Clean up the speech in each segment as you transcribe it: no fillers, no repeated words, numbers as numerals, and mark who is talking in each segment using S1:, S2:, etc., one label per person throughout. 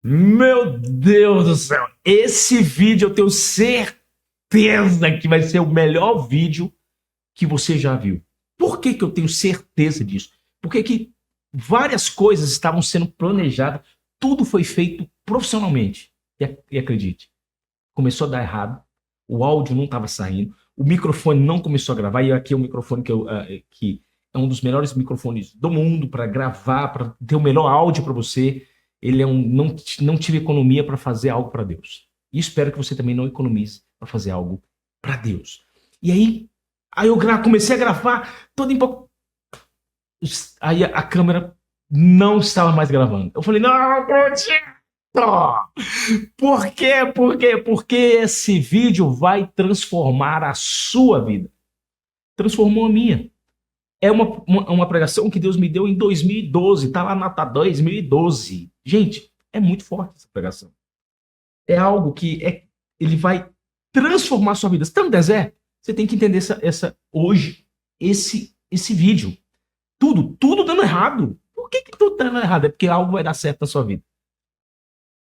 S1: Meu Deus do céu! Esse vídeo eu tenho certeza que vai ser o melhor vídeo que você já viu. Por que eu tenho certeza disso? Porque que várias coisas estavam sendo planejadas, tudo foi feito profissionalmente. E acredite, começou a dar errado, o áudio não estava saindo, o microfone não começou a gravar, e aqui é o microfone que é um dos melhores microfones do mundo para gravar, para ter o melhor áudio para você. Ele é não tive economia para fazer algo para Deus. E espero que você também não economize para fazer algo para Deus. E aí eu comecei a gravar, todo em pouco. Aí a câmera não estava mais gravando. Eu falei, não, Coutinho! Por quê? Por quê? Porque esse vídeo vai transformar a sua vida. Transformou a minha. É uma pregação que Deus me deu em 2012. Tá lá na 2012. Gente, é muito forte essa pregação. É algo que ele vai transformar a sua vida. Você está no deserto? Você tem que entender hoje, esse vídeo. Tudo dando errado. Por que tudo tá dando errado? É porque algo vai dar certo na sua vida.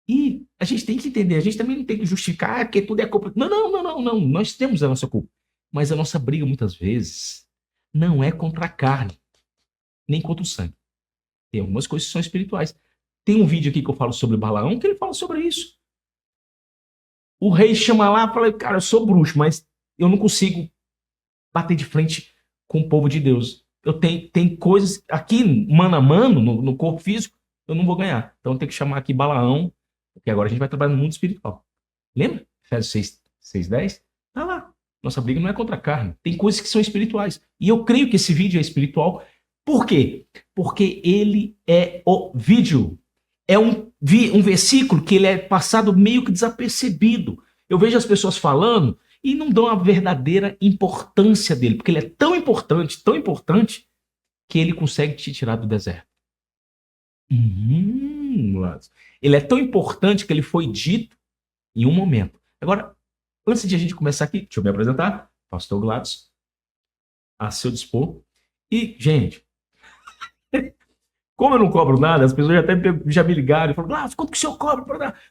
S1: E a gente tem que entender, a gente também não tem que justificar que tudo é culpa. Não. Nós temos a nossa culpa. Mas a nossa briga, muitas vezes, não é contra a carne, nem contra o sangue. Tem algumas coisas que são espirituais. Tem um vídeo aqui que eu falo sobre Balaão, que ele fala sobre isso. O rei chama lá e fala, cara, eu sou bruxo, mas eu não consigo bater de frente com o povo de Deus. Tem coisas aqui, mano a mano, no corpo físico, eu não vou ganhar. Então eu tenho que chamar aqui Balaão, porque agora a gente vai trabalhar no mundo espiritual. Lembra? Efésios 6:10? Tá lá. Nossa briga não é contra a carne. Tem coisas que são espirituais. E eu creio que esse vídeo é espiritual. Por quê? Porque ele é o vídeo. É um versículo que ele é passado meio que desapercebido. Eu vejo as pessoas falando e não dão a verdadeira importância dele, porque ele é tão importante, que ele consegue te tirar do deserto. Ele é tão importante que ele foi dito em um momento. Agora, antes de a gente começar aqui, deixa eu me apresentar. Pastor Gladys, a seu dispor. E, gente, como eu não cobro nada, as pessoas já me ligaram e falaram, Gladys, quanto que o senhor cobra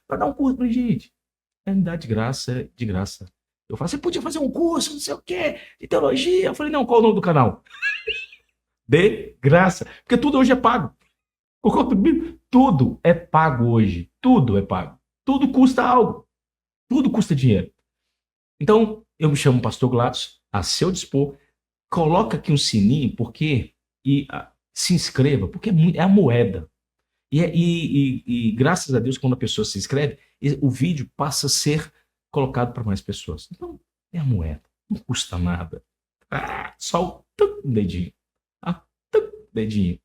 S1: para dar um curso pra gente? É me dar de graça, de graça. Eu falo, você podia fazer um curso, não sei o quê, de teologia. Eu falei, não, qual é o nome do canal? De graça. Porque tudo hoje é pago. Tudo é pago hoje. Tudo é pago. Tudo custa algo. Tudo custa dinheiro. Então, eu me chamo Pastor Gladys, a seu dispor. Coloca aqui um sininho, porque se inscreva, porque é a moeda. E graças a Deus, quando a pessoa se inscreve, o vídeo passa a ser colocado para mais pessoas. Então, é a moeda. Não custa nada. Só o dedinho. Dedinho.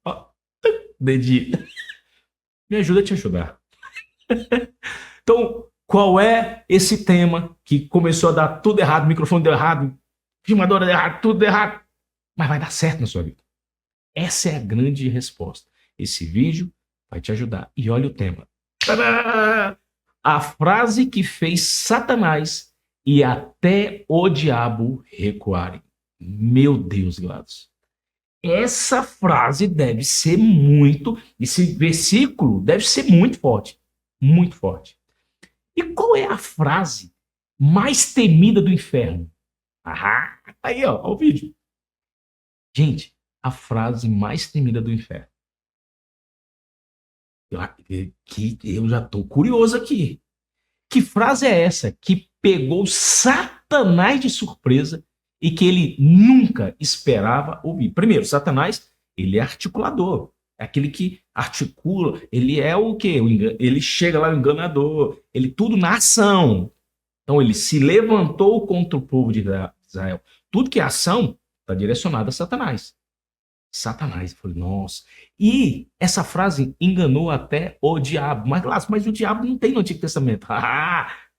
S1: Dedinho. Me ajuda a te ajudar. Então, qual é esse tema que começou a dar tudo errado, o microfone deu errado, filmadora deu errado, tudo deu errado, mas vai dar certo na sua vida? Essa é a grande resposta. Esse vídeo vai te ajudar. E olha o tema. Tadá! A frase que fez Satanás e até o diabo recuarem. Meu Deus, Gladys. Essa frase deve ser esse versículo deve ser muito forte. Muito forte. E qual é a frase mais temida do inferno? Aí, ó o vídeo. Gente, a frase mais temida do inferno. Eu já estou curioso aqui. Que frase é essa que pegou Satanás de surpresa e que ele nunca esperava ouvir? Primeiro, Satanás, ele é articulador. É aquele que articula, ele é o quê? Ele chega lá, o enganador, ele tudo na ação. Então ele se levantou contra o povo de Israel. Tudo que é ação está direcionado a Satanás. Satanás. Eu falei, nossa. E essa frase enganou até o diabo. Mas o diabo não tem no Antigo Testamento.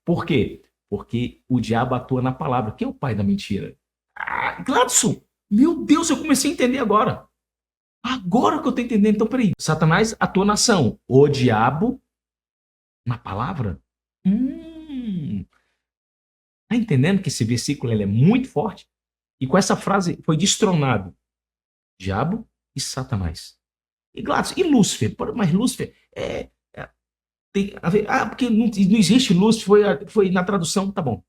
S1: Por quê? Porque o diabo atua na palavra. Quem é o pai da mentira? Gladson, meu Deus, eu comecei a entender agora. Agora que eu estou entendendo. Então, peraí. Satanás atua na ação. O diabo na palavra? Tá entendendo que esse versículo ele é muito forte? E com essa frase foi destronado diabo e Satanás. E Gladys, e Lúcifer? Mas Lúcifer tem a ver. Ah, porque não existe luz, foi na tradução, tá bom.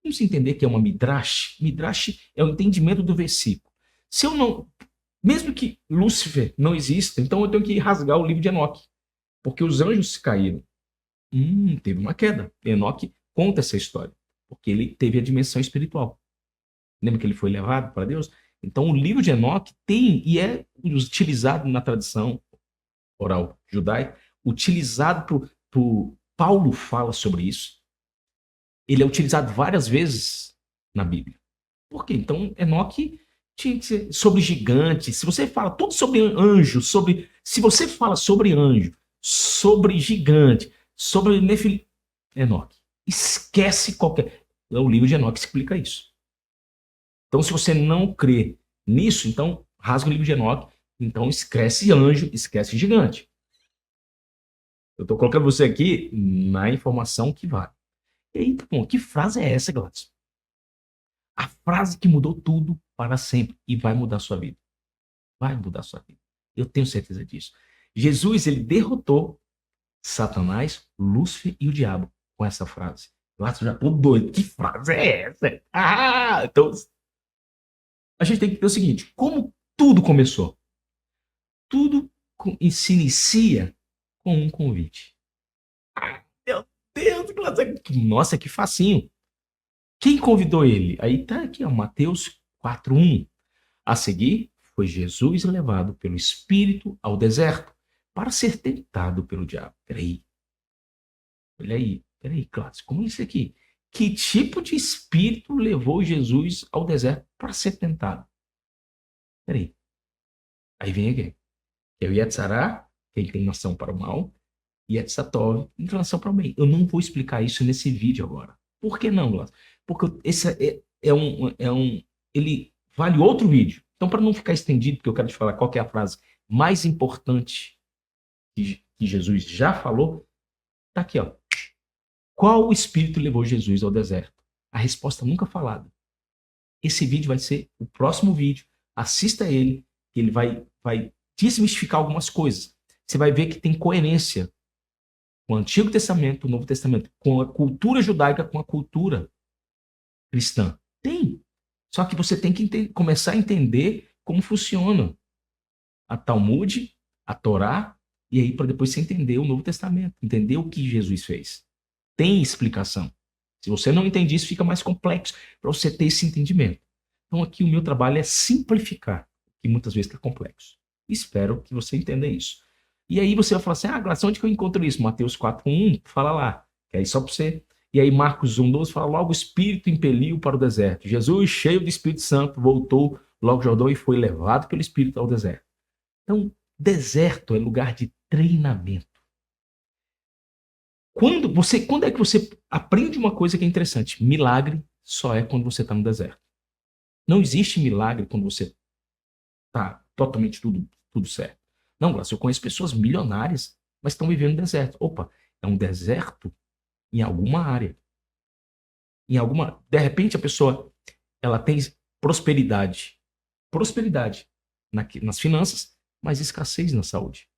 S1: Vamos entender que é uma midrash. Midrash é o entendimento do versículo. Se eu não. Mesmo que Lúcifer não exista, então eu tenho que rasgar o livro de Enoque. Porque os anjos caíram. Teve uma queda. Enoque conta essa história. Porque ele teve a dimensão espiritual. Lembra que ele foi levado para Deus? Então o livro de Enoque tem, e é utilizado na tradição oral judaica, utilizado por Paulo fala sobre isso. Ele é utilizado várias vezes na Bíblia. Por quê? Então, Enoque tinha que ser sobre gigante. Se você fala tudo sobre anjo, se você fala sobre anjo, sobre gigante, sobre Nefilim, Enoque, esquece qualquer. O livro de Enoque explica isso. Então, se você não crê nisso, então rasga o livro de Enoque, então esquece anjo, esquece gigante. Eu estou colocando você aqui na informação que vale. Eita, pô, que frase é essa, Gladys? A frase que mudou tudo para sempre e vai mudar a sua vida. Vai mudar a sua vida. Eu tenho certeza disso. Jesus, ele derrotou Satanás, Lúcifer e o diabo com essa frase. Gladys, eu já tô doido. Que frase é essa? Ah, então a gente tem que ter o seguinte, como tudo começou? Tudo se inicia com um convite. Ah, meu Deus, nossa, que facinho. Quem convidou ele? Aí tá aqui, ó, Mateus 4:1. A seguir, foi Jesus levado pelo Espírito ao deserto para ser tentado pelo diabo. Peraí. Olha aí. Peraí, Cláudio, como é isso aqui? Que tipo de espírito levou Jesus ao deserto para ser tentado? Peraí. Aí vem aqui. É o Yetzará, que é inclinação para o mal, e Yetzatov, inclinação para o bem. Eu não vou explicar isso nesse vídeo agora. Por que não, Glaucio? Porque esse ele vale outro vídeo. Então, para não ficar estendido, porque eu quero te falar qual que é a frase mais importante que Jesus já falou, tá aqui, ó. Qual espírito levou Jesus ao deserto? A resposta nunca falada. Esse vídeo vai ser o próximo vídeo. Assista ele, que ele vai desmistificar algumas coisas. Você vai ver que tem coerência com o Antigo Testamento, o Novo Testamento, com a cultura judaica, com a cultura cristã. Tem. Só que você tem que começar a entender como funciona a Talmud, a Torá, e aí para depois você entender o Novo Testamento, entender o que Jesus fez. Tem explicação. Se você não entende isso, fica mais complexo para você ter esse entendimento. Então aqui o meu trabalho é simplificar, que muitas vezes está complexo. Espero que você entenda isso. E aí você vai falar assim, Graça, onde que eu encontro isso? Mateus 4:1, fala lá. Que aí só para você... E aí Marcos 1:12 fala, logo o Espírito impeliu para o deserto. Jesus, cheio do Espírito Santo, voltou logo Jordão e foi levado pelo Espírito ao deserto. Então, deserto é lugar de treinamento. Quando é que você aprende uma coisa que é interessante? Milagre só é quando você está no deserto. Não existe milagre quando você está totalmente tudo certo. Não, Glaucio, eu conheço pessoas milionárias, mas estão vivendo no deserto. Opa, é um deserto em alguma área. De repente a pessoa ela tem prosperidade nas finanças, mas escassez na saúde.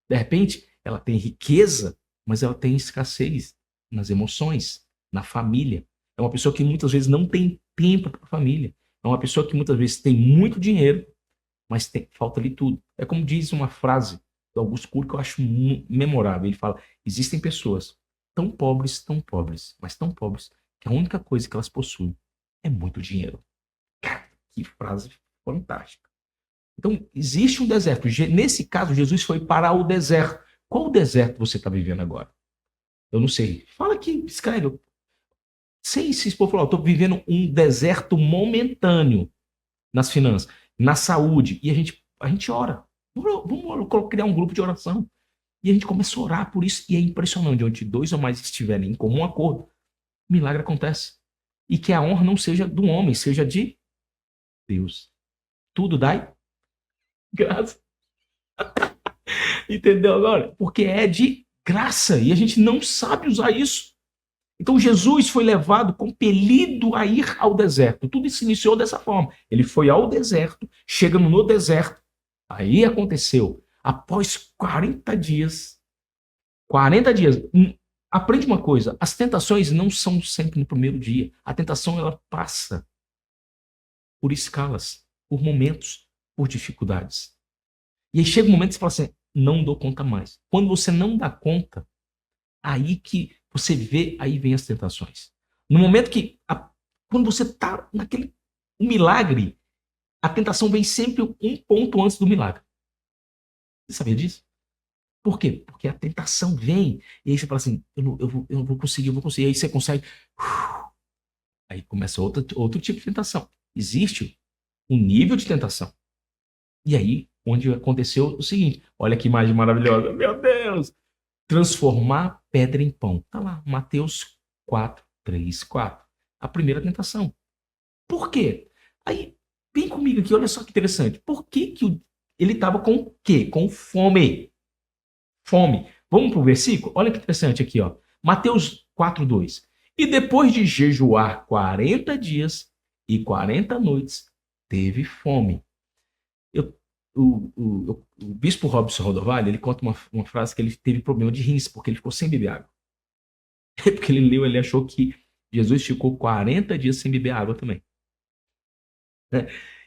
S1: De repente ela tem riqueza, mas ela tem escassez nas emoções, na família. É uma pessoa que muitas vezes não tem tempo para a família. É uma pessoa que muitas vezes tem muito dinheiro, mas falta ali tudo. É como diz uma frase do Augusto Cury que eu acho memorável. Ele fala, existem pessoas tão pobres, mas tão pobres, que a única coisa que elas possuem é muito dinheiro. Cara, que frase fantástica. Então, existe um deserto. Nesse caso, Jesus foi para o deserto. Qual deserto você está vivendo agora? Eu não sei. Fala aqui, escreve. Sei se for falar, eu estou vivendo um deserto momentâneo nas finanças, na saúde. E a gente ora. Vamos criar um grupo de oração. E a gente começa a orar por isso. E é impressionante, onde dois ou mais estiverem em comum acordo, milagre acontece. E que a honra não seja do homem, seja de Deus. Tudo dai graça. Entendeu agora? Porque é de graça e a gente não sabe usar isso. Então Jesus foi levado, compelido a ir ao deserto. Tudo se iniciou dessa forma. Ele foi ao deserto, chegando no deserto. Aí aconteceu, após 40 dias, 40 dias. Aprende uma coisa, as tentações não são sempre no primeiro dia. A tentação, ela passa por escalas, por momentos, por dificuldades. E aí chega um momento que você fala assim, não dou conta mais. Quando você não dá conta, aí que você vê, aí vem as tentações. No momento que, quando você está naquele milagre, a tentação vem sempre um ponto antes do milagre. Você sabia disso? Por quê? Porque a tentação vem, e aí você fala assim, eu vou conseguir, eu vou conseguir. Aí você consegue. Aí começa outro tipo de tentação. Existe um nível de tentação. E aí, onde aconteceu o seguinte, olha que imagem maravilhosa, meu Deus! Transformar pedra em pão. Tá lá, Mateus 4, 3, 4. A primeira tentação. Por quê? Aí, vem comigo aqui, olha só que interessante. Por que ele estava com o quê? Com fome. Fome. Vamos para o versículo? Olha que interessante aqui, ó. Mateus 4, 2. E depois de jejuar 40 dias e 40 noites, teve fome. O bispo Robson Rodovalho, ele conta uma frase que ele teve problema de rins, porque ele ficou sem beber água. Porque ele achou que Jesus ficou 40 dias sem beber água também.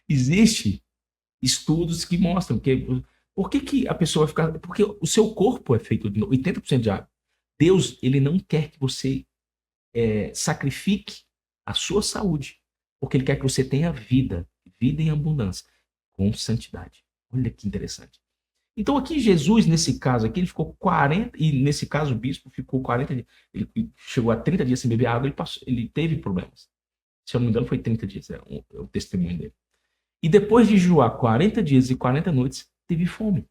S1: Existe estudos que mostram que por que a pessoa vai ficar... Porque o seu corpo é feito de 80% de água. Deus, ele não quer que você sacrifique a sua saúde, porque ele quer que você tenha vida em abundância, com santidade. Olha que interessante. Então aqui Jesus, nesse caso aqui, ele ficou 40, e nesse caso o bispo ficou 40 dias, ele chegou a 30 dias sem beber água, ele teve problemas. Se eu não me engano foi 30 dias, é o testemunho dele. E depois de jejuar 40 dias e 40 noites, teve fome.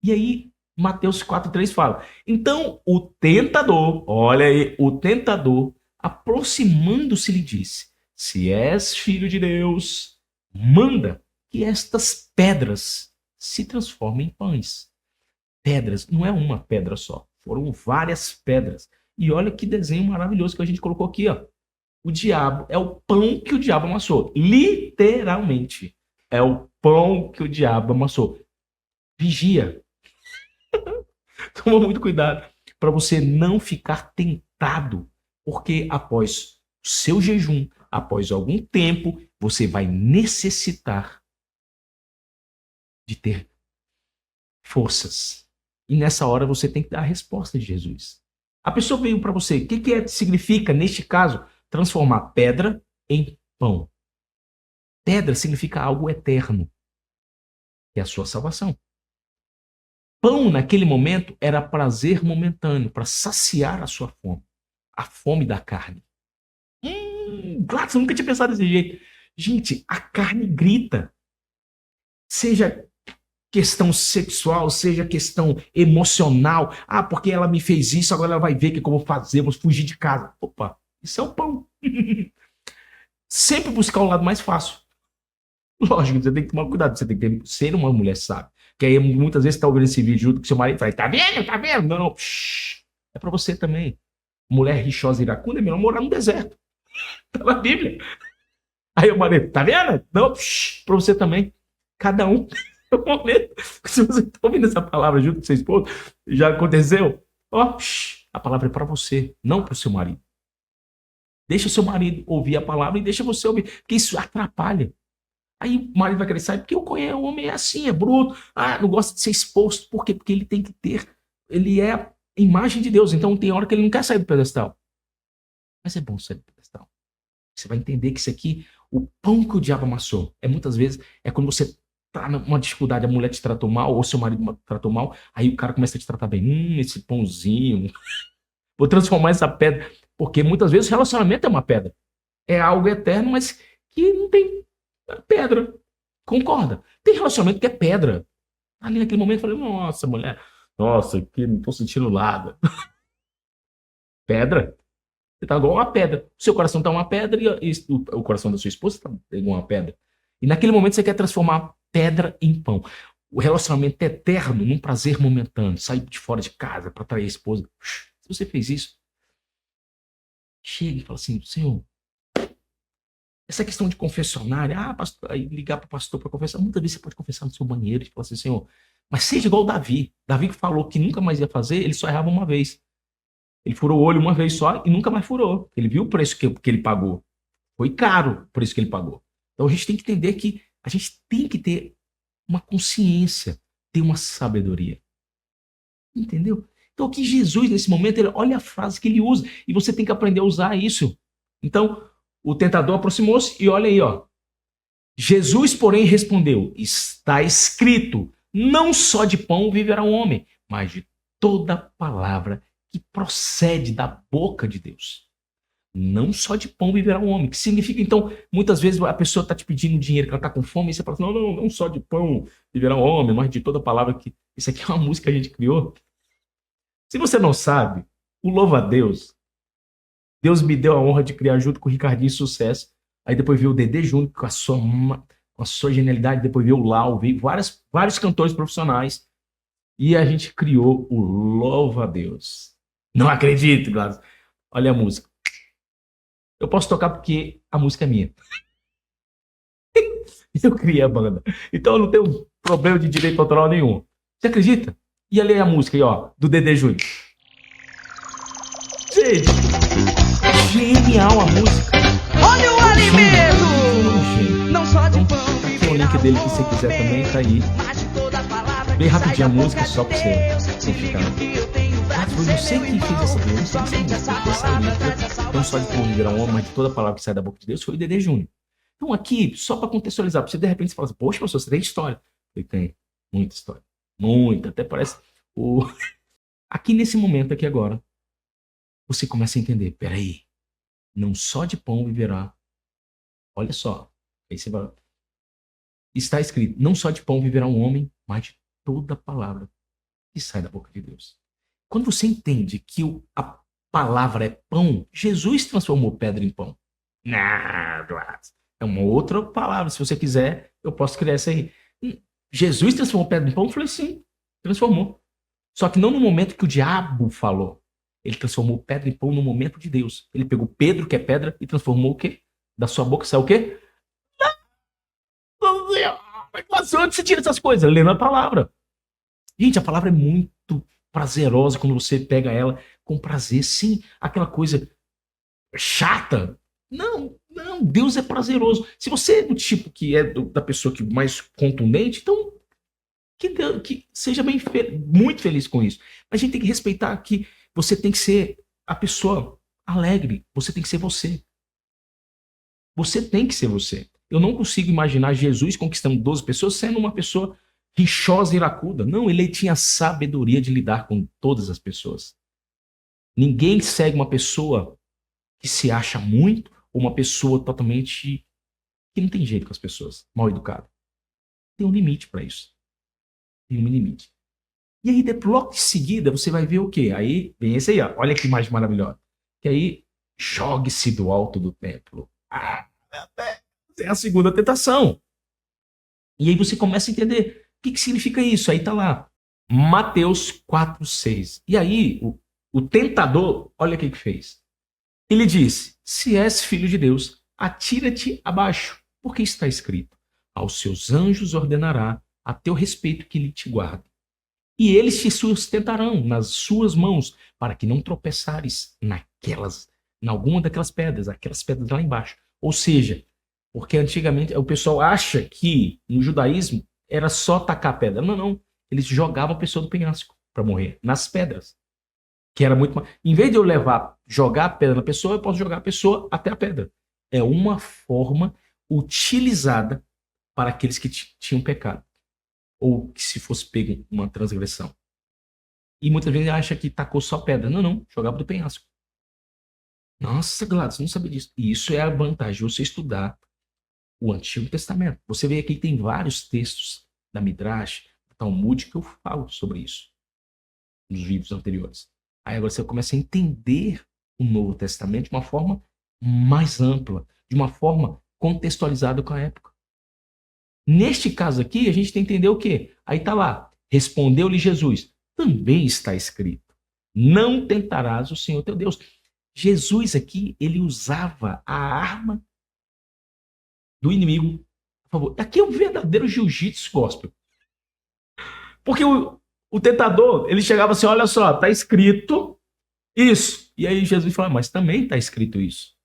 S1: E aí Mateus 4,3 fala, então o tentador, olha aí, o tentador, aproximando-se lhe disse, se és filho de Deus, manda que estas pedras se transformem em pães. Pedras, não é uma pedra só, foram várias pedras. E olha que desenho maravilhoso que a gente colocou aqui, ó. O diabo é o pão que o diabo amassou. Literalmente, é o pão que o diabo amassou. Vigia. Toma muito cuidado para você não ficar tentado, porque após o seu jejum, após algum tempo, você vai necessitar de ter forças. E nessa hora você tem que dar a resposta de Jesus. A pessoa veio para você, o que significa, neste caso, transformar pedra em pão? Pedra significa algo eterno, que é a sua salvação. Pão, naquele momento, era prazer momentâneo, para saciar a sua fome. A fome da carne. Claro, você nunca tinha pensado desse jeito. Gente, a carne grita. Seja questão sexual, seja questão emocional. Ah, porque ela me fez isso, agora ela vai ver o que eu vou fazer, vou fugir de casa. Opa, isso é o pão. Sempre buscar o lado mais fácil. Lógico, você tem que tomar cuidado, você tem que ser uma mulher sábia. Que aí muitas vezes você está ouvindo esse vídeo junto com seu marido e fala, tá vendo, tá vendo? Não, não. É para você também. Mulher rixosa e iracunda é melhor morar no deserto. Tá na Bíblia. Aí o marido, tá vendo? Não, para você também. Cada um tem um momento. Se você está ouvindo essa palavra junto com seu esposo, já aconteceu? Ó, a palavra é para você, não para o seu marido. Deixa o seu marido ouvir a palavra e deixa você ouvir, porque isso atrapalha. Aí o marido vai querer sair, porque o homem é assim, é bruto, não gosta de ser exposto. Por quê? Porque ele tem que ter, ele é a imagem de Deus, então tem hora que ele não quer sair do pedestal. Mas é bom sair do pedestal. Você vai entender que isso aqui, o pão que o diabo amassou, muitas vezes, quando você tá numa dificuldade, a mulher te tratou mal, ou seu marido te tratou mal, aí o cara começa a te tratar bem. Esse pãozinho, vou transformar essa pedra, porque muitas vezes o relacionamento é uma pedra. É algo eterno, mas que não tem pedra. Concorda? Tem relacionamento que é pedra. Ali naquele momento eu falei, nossa, mulher, nossa, que não tô sentindo nada. Pedra? Você tá igual uma pedra. O seu coração tá uma pedra e o coração da sua esposa tá igual uma pedra. E naquele momento você quer transformar pedra em pão. O relacionamento é eterno num prazer momentâneo. Sair de fora de casa para trair a esposa. Se você fez isso, chega e fala assim, Senhor, essa questão de confessionária, pastor, aí ligar para o pastor para confessar, muitas vezes você pode confessar no seu banheiro e falar assim, Senhor, Mas seja igual Davi. Davi que falou que nunca mais ia fazer, ele só errava uma vez. Ele furou o olho uma vez só e nunca mais furou. Ele viu o preço que ele pagou. Foi caro o preço que ele pagou. Então a gente tem que entender que a gente tem que ter uma consciência, ter uma sabedoria. Entendeu? Então aqui Jesus, nesse momento, olha a frase que ele usa. E você tem que aprender a usar isso. Então, o tentador aproximou-se e olha aí, ó. Jesus, porém, respondeu: está escrito, não só de pão viverá o homem, mas de toda palavra que procede da boca de Deus. Não só de pão viverá o homem. Que significa, então, muitas vezes a pessoa está te pedindo dinheiro, que ela está com fome, e você fala assim, não só de pão viverá o homem, mas de toda palavra que... Isso aqui é uma música que a gente criou. Se você não sabe, o louva a Deus. Deus me deu a honra de criar junto com o Ricardinho Sucesso. Aí depois veio o Dedê Júnior com a sua genialidade. Depois veio o Lau, veio vários cantores profissionais. E a gente criou o Louva a Deus. Não acredito, Gladys. Olha a música. Eu posso tocar porque a música é minha. Eu criei a banda. Então eu não tenho problema de direito autoral nenhum. Você acredita? E ali é a música aí, ó, do Dedê Júnior. Gente, genial a música.
S2: Olha o alimento! Não só de pão
S1: tá aqui o link dele que você quiser também, tá aí. Bem rapidinho a música, só pra você ficar. Ah, foi você que fez essa música, essa letra. Não só de pão viverá um homem, mas de toda palavra que sai da boca de Deus, foi o Dedê Júnior. Então aqui, só para contextualizar, pra você de repente você fala assim, poxa, professor, você tem história. Eu tenho muita história. Muita, até parece o... Aqui nesse momento aqui agora, você começa a entender, peraí, não só de pão viverá. Olha só, aí você vai... Está escrito, não só de pão viverá um homem, mas de toda palavra que sai da boca de Deus. Quando você entende que a palavra é pão, Jesus transformou pedra em pão. É uma outra palavra. Se você quiser, eu posso criar essa aí. Jesus transformou pedra em pão? Eu falei, sim, transformou. Só que não no momento que o diabo falou. Ele transformou pedra em pão no momento de Deus. Ele pegou Pedro, que é pedra, e transformou o quê? Da sua boca saiu o quê? Mas onde você tira essas coisas? Lendo a palavra. Gente, a palavra é muito prazerosa quando você pega ela com prazer. Sim, aquela coisa chata. Não, Deus é prazeroso. Se você é do tipo que é da pessoa que mais contundente, então que seja muito feliz com isso. Mas a gente tem que respeitar que você tem que ser a pessoa alegre. Você tem que ser você. Você tem que ser você. Eu não consigo imaginar Jesus conquistando 12 pessoas sendo uma pessoa rixosa e iracuda. Não, ele tinha sabedoria de lidar com todas as pessoas. Ninguém segue uma pessoa que se acha muito ou uma pessoa totalmente que não tem jeito com as pessoas, mal educada. Tem um limite para isso. Tem um limite. E aí, logo em seguida, você vai ver o quê? Aí vem esse aí, ó. Olha que imagem maravilhosa. Que aí, jogue-se do alto do templo. É a segunda tentação. E aí você começa a entender o que significa isso. Aí tá lá, Mateus 4:6. E aí, o tentador, olha o que fez. Ele disse, se és filho de Deus, atira-te abaixo, porque está escrito, aos seus anjos ordenará a teu respeito que ele te guarde. E eles te sustentarão nas suas mãos, para que não tropeçares em alguma daquelas pedras, aquelas pedras lá embaixo. Ou seja, porque antigamente o pessoal acha que no judaísmo era só tacar pedra. Não. Eles jogavam a pessoa do penhasco para morrer, nas pedras. Que era muito mais... Em vez de eu jogar a pedra na pessoa, eu posso jogar a pessoa até a pedra. É uma forma utilizada para aqueles que tinham pecado. Ou que se fosse pego uma transgressão. E muitas vezes acha que tacou só pedra. Não, jogava do penhasco. Nossa, Gladys, não sabia disso. E isso é a vantagem de você estudar o Antigo Testamento. Você vê aqui que tem vários textos da Midrash, da Talmud, que eu falo sobre isso. Nos vídeos anteriores. Aí agora você começa a entender o Novo Testamento de uma forma mais ampla, de uma forma contextualizada com a época. Neste caso aqui, a gente tem que entender o quê? Aí está lá, respondeu-lhe Jesus, também está escrito, não tentarás o Senhor teu Deus. Jesus aqui, ele usava a arma do inimigo a favor. Aqui é o verdadeiro jiu-jitsu gospel. Porque o tentador, ele chegava assim, olha só, tá escrito isso. E aí Jesus fala, mas também tá escrito isso.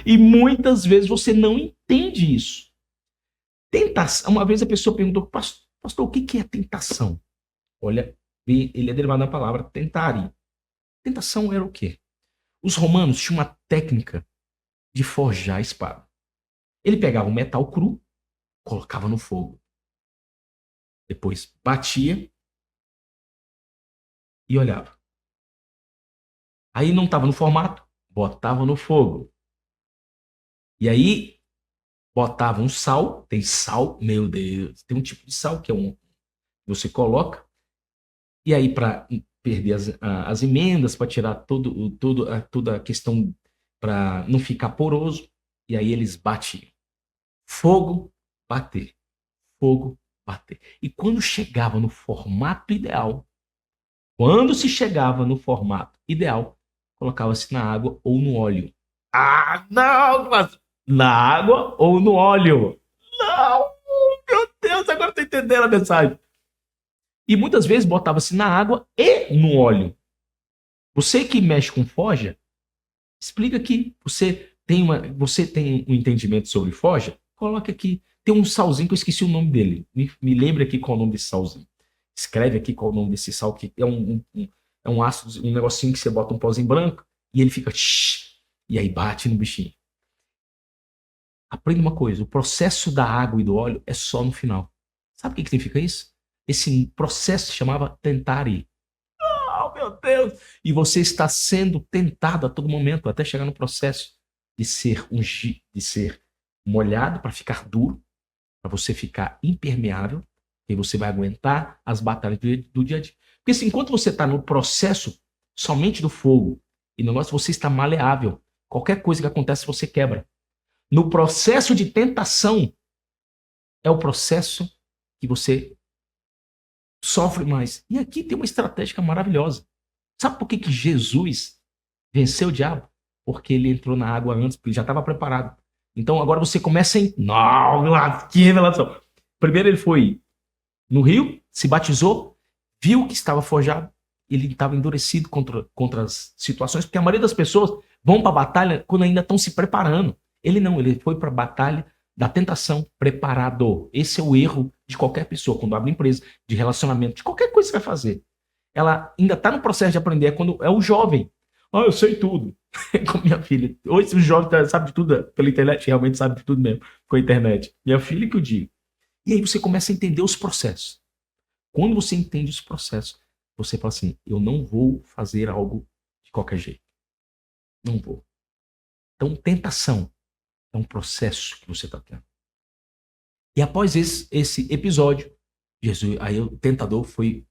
S1: E muitas vezes você não entende isso. Tentação. Uma vez a pessoa perguntou, pastor, o que é tentação? Olha, ele é derivado da palavra tentare. Tentação era o quê? Os romanos tinham uma técnica de forjar a espada. Ele pegava um metal cru, colocava no fogo. Depois batia e olhava. Aí não estava no formato, botava no fogo. E aí botava um sal, tem sal, meu Deus, tem um tipo de sal que é um, você coloca, e aí para perder as emendas, para tirar toda a questão, para não ficar poroso, e aí eles batiam. Fogo, bater. Fogo, bater. E quando chegava no formato ideal, colocava-se na água ou no óleo. Ah, não! Mas na água ou no óleo? Não! Meu Deus, agora eu tô entendendo a mensagem. E muitas vezes botava-se na água e no óleo. Você que mexe com forja, explica aqui. Você tem um entendimento sobre forja? Coloca aqui. Tem um salzinho que eu esqueci o nome dele. Me lembre aqui qual é o nome desse salzinho. Escreve aqui qual é o nome desse sal, que é um ácido, um negocinho que você bota um pozinho branco e ele fica e aí bate no bichinho. Aprenda uma coisa, o processo da água e do óleo é só no final. Sabe o que significa isso? Esse processo se chamava tentare. Oh, meu Deus! E você está sendo tentado a todo momento, até chegar no processo de ser molhado para ficar duro, para você ficar impermeável, e você vai aguentar as batalhas do dia a dia. Porque assim, enquanto você está no processo somente do fogo e no negócio, você está maleável. Qualquer coisa que acontece, você quebra. No processo de tentação, é o processo que você sofre mais. E aqui tem uma estratégia maravilhosa. Sabe por que Jesus venceu o diabo? Porque ele entrou na água antes, porque ele já estava preparado. Então agora você começa em... Não, que revelação. Primeiro ele foi no rio, se batizou, viu que estava forjado, ele estava endurecido contra as situações, porque a maioria das pessoas vão para a batalha quando ainda estão se preparando. Ele não, ele foi para a batalha da tentação preparado. Esse é o erro de qualquer pessoa, quando abre empresa, de relacionamento, de qualquer coisa que vai fazer. Ela ainda está no processo de aprender, é quando é o jovem. Eu sei tudo. Com minha filha. Hoje o jovem sabe de tudo pela internet, realmente sabe de tudo mesmo, com a internet. Minha filha que eu digo. E aí você começa a entender os processos. Quando você entende os processos, você fala assim, eu não vou fazer algo de qualquer jeito. Não vou. Então, tentação é um processo que você está tendo. E após esse episódio, aí o tentador foi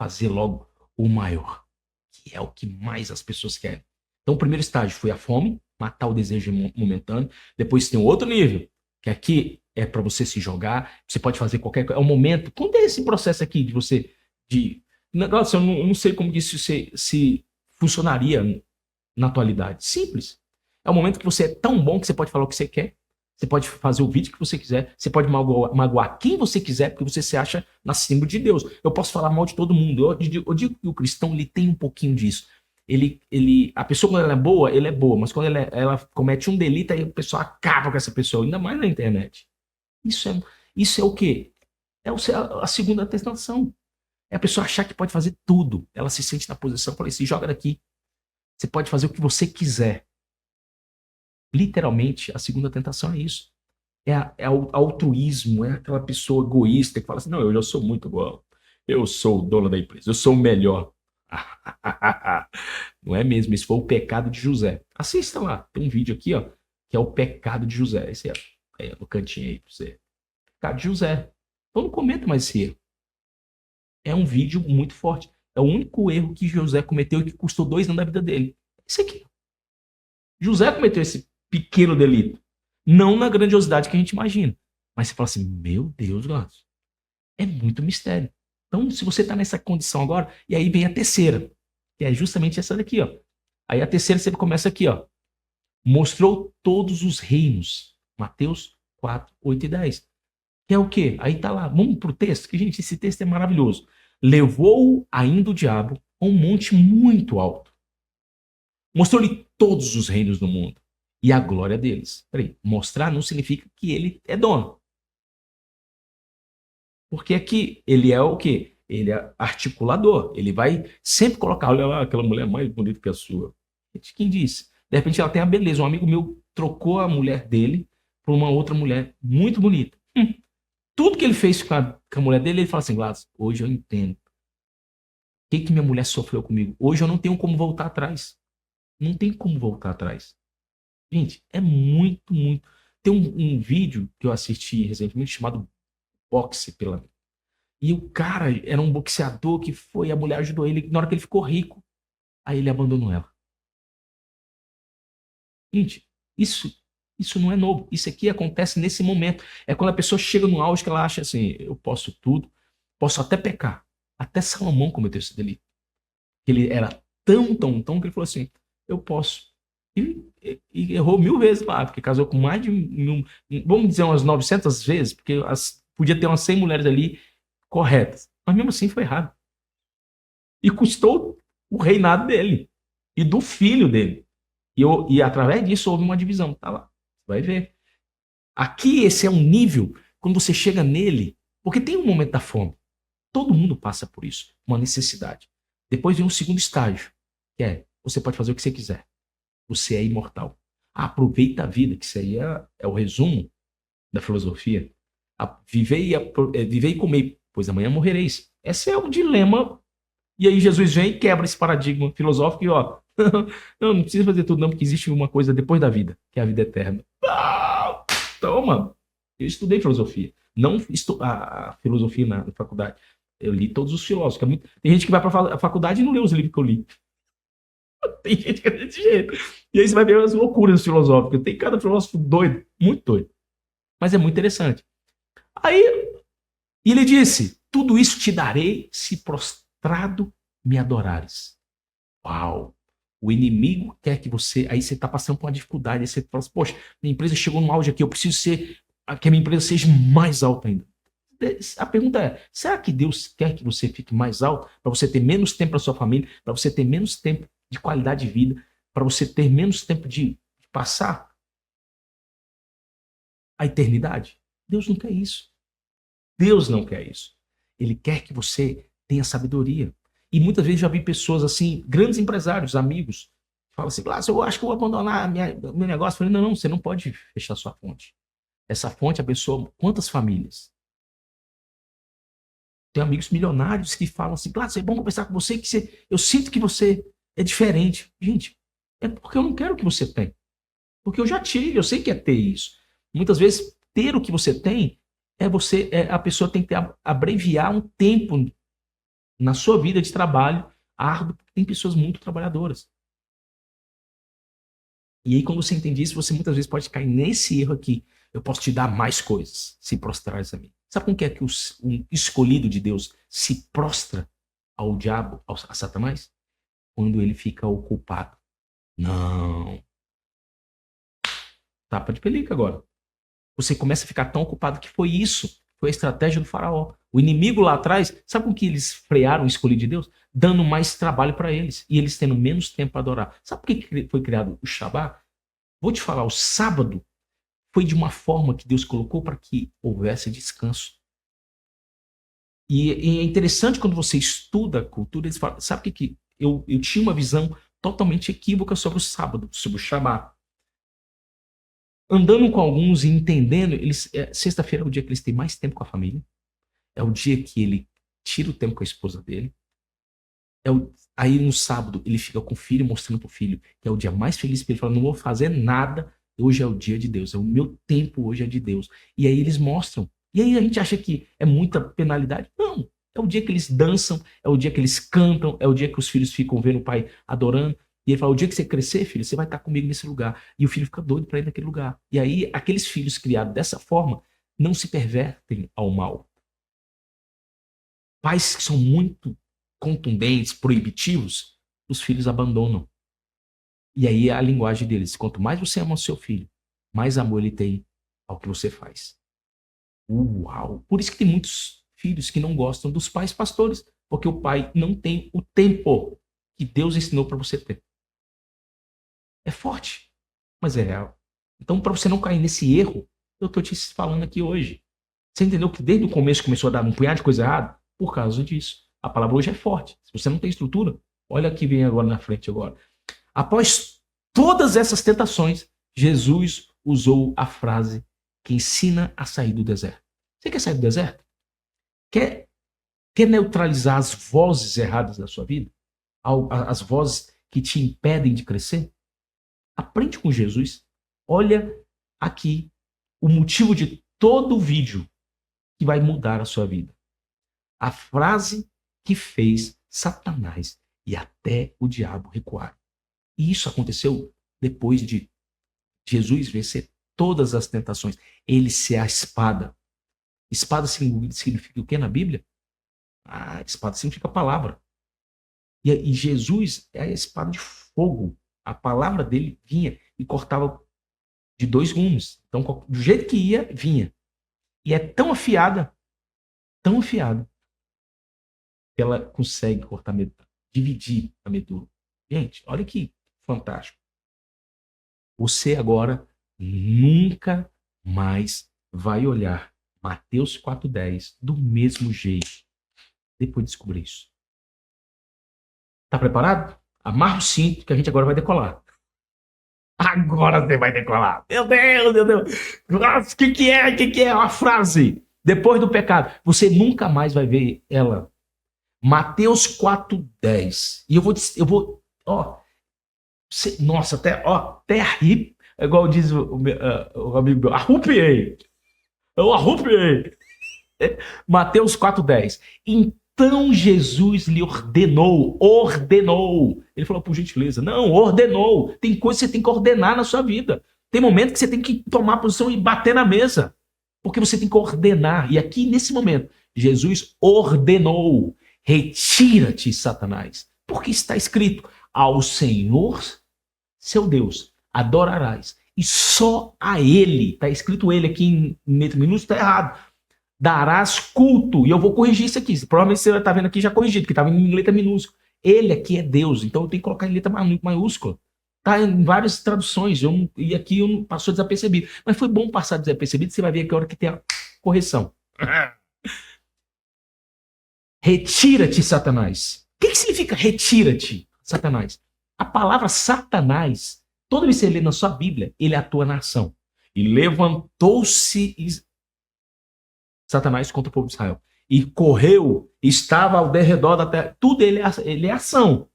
S1: fazer logo o maior, que é o que mais as pessoas querem. Então, o primeiro estágio foi a fome, matar o desejo momentâneo. Depois tem um outro nível, que aqui é para você se jogar, você pode fazer qualquer coisa. É um momento. Quando é esse processo aqui de você. Nossa, eu não sei como isso se funcionaria na atualidade. Simples. É um momento que você é tão bom que você pode falar o que você quer. Você pode fazer o vídeo que você quiser. Você pode magoar quem você quiser, porque você se acha acima de Deus. Eu posso falar mal de todo mundo. Eu digo que o cristão ele tem um pouquinho disso. A pessoa, quando ela é boa, mas quando ela comete um delito, aí a pessoa acaba com essa pessoa, ainda mais na internet. Isso é o quê? É a segunda tentação. É a pessoa achar que pode fazer tudo. Ela se sente na posição, fala assim, joga daqui. Você pode fazer o que você quiser. Literalmente, a segunda tentação é isso. É o altruísmo, é aquela pessoa egoísta que fala assim, não, eu já sou muito bom. Eu sou o dono da empresa, eu sou o melhor. Não é mesmo? Esse foi o pecado de José. Assista lá, tem um vídeo aqui, ó, que é o pecado de José. Esse aí no cantinho aí pra você. Pecado de José. Então não cometa mais esse erro. É um vídeo muito forte. É o único erro que José cometeu e que custou 2 anos da vida dele. Esse aqui. José cometeu esse pequeno delito. Não na grandiosidade que a gente imagina. Mas você fala assim, meu Deus, Glaucio, é muito mistério. Então, se você está nessa condição agora, e aí vem a terceira, que é justamente essa daqui, ó. Aí a terceira você começa aqui, ó. Mostrou todos os reinos. Mateus 4, 8 e 10. Que é o quê? Aí tá lá, vamos pro texto, que gente, esse texto é maravilhoso. Levou ainda o diabo a um monte muito alto. Mostrou-lhe todos os reinos do mundo e a glória deles. Peraí, mostrar não significa que ele é dono. Porque aqui ele é o quê? Ele é articulador. Ele vai sempre colocar, olha lá, aquela mulher mais bonita que a sua. Quem disse? De repente ela tem a beleza. Um amigo meu trocou a mulher dele por uma outra mulher muito bonita. Tudo que ele fez com a mulher dele, ele fala assim, Gladys, hoje eu entendo. O que minha mulher sofreu comigo? Hoje eu não tenho como voltar atrás. Não tem como voltar atrás. Gente, é muito, muito. Tem um vídeo que eu assisti recentemente chamado Boxe pela. E o cara era um boxeador que foi, a mulher ajudou ele. Na hora que ele ficou rico, aí ele abandonou ela. Gente, isso não é novo. Isso aqui acontece nesse momento. É quando a pessoa chega no auge que ela acha assim: eu posso tudo, posso até pecar. Até Salomão cometeu esse delito. Ele era tão que ele falou assim: eu posso. E errou 1000 vezes lá, porque casou com mais de 1000, vamos dizer umas 900 vezes, porque podia ter umas 100 mulheres ali corretas. Mas mesmo assim foi errado. E custou o reinado dele e do filho dele. E através disso houve uma divisão. Tá lá, vai ver. Aqui esse é um nível, quando você chega nele, porque tem um momento da fome. Todo mundo passa por isso, uma necessidade. Depois vem um segundo estágio, que é, você pode fazer o que você quiser. Você é imortal. Aproveita a vida, que isso aí é o resumo da filosofia. Viver e comer, pois amanhã morrereis. Esse é o dilema. E aí Jesus vem e quebra esse paradigma filosófico e ó, não precisa fazer tudo não, porque existe uma coisa depois da vida, que é a vida eterna. Toma! Eu estudei filosofia. Não a filosofia na faculdade. Eu li todos os filósofos. Tem gente que vai para a faculdade e não lê os livros que eu li. Tem gente que é desse jeito. E aí você vai ver as loucuras filosóficas. Tem cada filósofo doido, muito doido. Mas é muito interessante. Aí ele disse: tudo isso te darei se prostrado me adorares. Uau! O inimigo quer que você. Aí você está passando por uma dificuldade. Aí você fala assim: poxa, minha empresa chegou no auge aqui. Eu preciso que a minha empresa seja mais alta ainda. A pergunta é: será que Deus quer que você fique mais alto para você ter menos tempo para sua família, para você ter menos tempo de qualidade de vida, para você ter menos tempo de passar a eternidade? Deus não quer isso. Deus não quer isso. Ele quer que você tenha sabedoria. E muitas vezes já vi pessoas assim, grandes empresários, amigos, falam assim: Glácio, eu acho que eu vou abandonar meu negócio. Eu falei: não, você não pode fechar sua fonte. Essa fonte abençoa quantas famílias? Tem amigos milionários que falam assim: Glácio, é bom conversar com você, eu sinto que você é diferente. Gente, é porque eu não quero o que você tem. Porque eu já tive, eu sei que é ter isso. Muitas vezes, ter o que você tem a pessoa tem que abreviar um tempo na sua vida de trabalho árduo, porque tem pessoas muito trabalhadoras. E aí, quando você entende isso, você muitas vezes pode cair nesse erro aqui. Eu posso te dar mais coisas se prostrares a mim. Sabe como que é que o escolhido de Deus se prostra ao diabo, a Satanás? Quando ele fica ocupado. Não. Tapa de pelica agora. Você começa a ficar tão ocupado que foi isso. Foi a estratégia do faraó. O inimigo lá atrás, sabe com que eles frearam o escolhido de Deus? Dando mais trabalho para eles. E eles tendo menos tempo para adorar. Sabe por que foi criado o Shabá? Vou te falar, o sábado foi de uma forma que Deus colocou para que houvesse descanso. E é interessante quando você estuda a cultura, eles falam, sabe o que eu tinha uma visão totalmente equívoca sobre o sábado, sobre o Shabá. Andando com alguns e entendendo, sexta-feira é o dia que eles têm mais tempo com a família. É o dia que ele tira o tempo com a esposa dele. Aí no sábado ele fica com o filho, mostrando pro filho que é o dia mais feliz para ele. Fala: não vou fazer nada, hoje é o dia de Deus, é o meu tempo hoje é de Deus. E aí eles mostram. E aí a gente acha que é muita penalidade. Não, é o dia que eles dançam, é o dia que eles cantam, é o dia que os filhos ficam vendo o pai adorando. E ele fala: o dia que você crescer, filho, você vai estar comigo nesse lugar. E o filho fica doido para ir naquele lugar. E aí aqueles filhos criados dessa forma não se pervertem ao mal. Pais que são muito contundentes, proibitivos, os filhos abandonam. E aí a linguagem deles: quanto mais você ama o seu filho, mais amor ele tem ao que você faz. Uau! Por isso que tem muitos filhos que não gostam dos pais pastores, porque o pai não tem o tempo que Deus ensinou para você ter. É forte, mas é real. Então, para você não cair nesse erro, eu estou te falando aqui hoje. Você entendeu que desde o começo começou a dar um punhado de coisa errada? Por causa disso. A palavra hoje é forte. Se você não tem estrutura, olha aqui vem agora na frente agora. Após todas essas tentações, Jesus usou a frase que ensina a sair do deserto. Você quer sair do deserto? Quer neutralizar as vozes erradas da sua vida? As vozes que te impedem de crescer? Aprende com Jesus. Olha aqui o motivo de todo o vídeo que vai mudar a sua vida. A frase que fez Satanás e até o diabo recuar. E isso aconteceu depois de Jesus vencer todas as tentações. Ele ser a espada. Espada significa o que na Bíblia? A espada significa palavra. E Jesus é a espada de fogo. A palavra dele vinha e cortava de 2 gumes. Então, do jeito que ia, vinha. E é tão afiada, que ela consegue cortar metade, dividir a medula. Gente, olha que fantástico. Você agora nunca mais vai olhar Mateus 4,10 do mesmo jeito depois de descobrir isso. Tá preparado? Amarra o cinto que a gente agora vai decolar. Agora você vai decolar. Meu Deus, meu Deus. Nossa, o que é? O que é a frase? Depois do pecado. Você nunca mais vai ver ela. Mateus 4,10. E eu vou, nossa, até arrepio. É igual diz o amigo meu, arrupiei. Eu arrupiei. Mateus 4,10. Então Jesus lhe ordenou. Ele falou, por gentileza. Não, ordenou. Tem coisa que você tem que ordenar na sua vida. Tem momento que você tem que tomar posição e bater na mesa. Porque você tem que ordenar. E aqui, nesse momento, Jesus ordenou. Retira-te, Satanás. Porque está escrito, ao Senhor, seu Deus, adorarás. E só a Ele, está escrito Ele aqui em letra minúscula, está errado. Darás culto. E eu vou corrigir isso aqui. Provavelmente você está vendo aqui já corrigido, que estava em letra minúscula. Ele aqui é Deus, então eu tenho que colocar em letra maiúscula. Está em várias traduções, e aqui eu passou desapercebido. Mas foi bom passar desapercebido, você vai ver aqui a hora que tem a correção. Retira-te, Satanás. O que significa retira-te, Satanás? A palavra Satanás, toda vez que você lê na sua Bíblia, ele atua na ação. E levantou-se Satanás contra o povo de Israel. E correu, estava ao derredor da terra. Tudo ele é ação.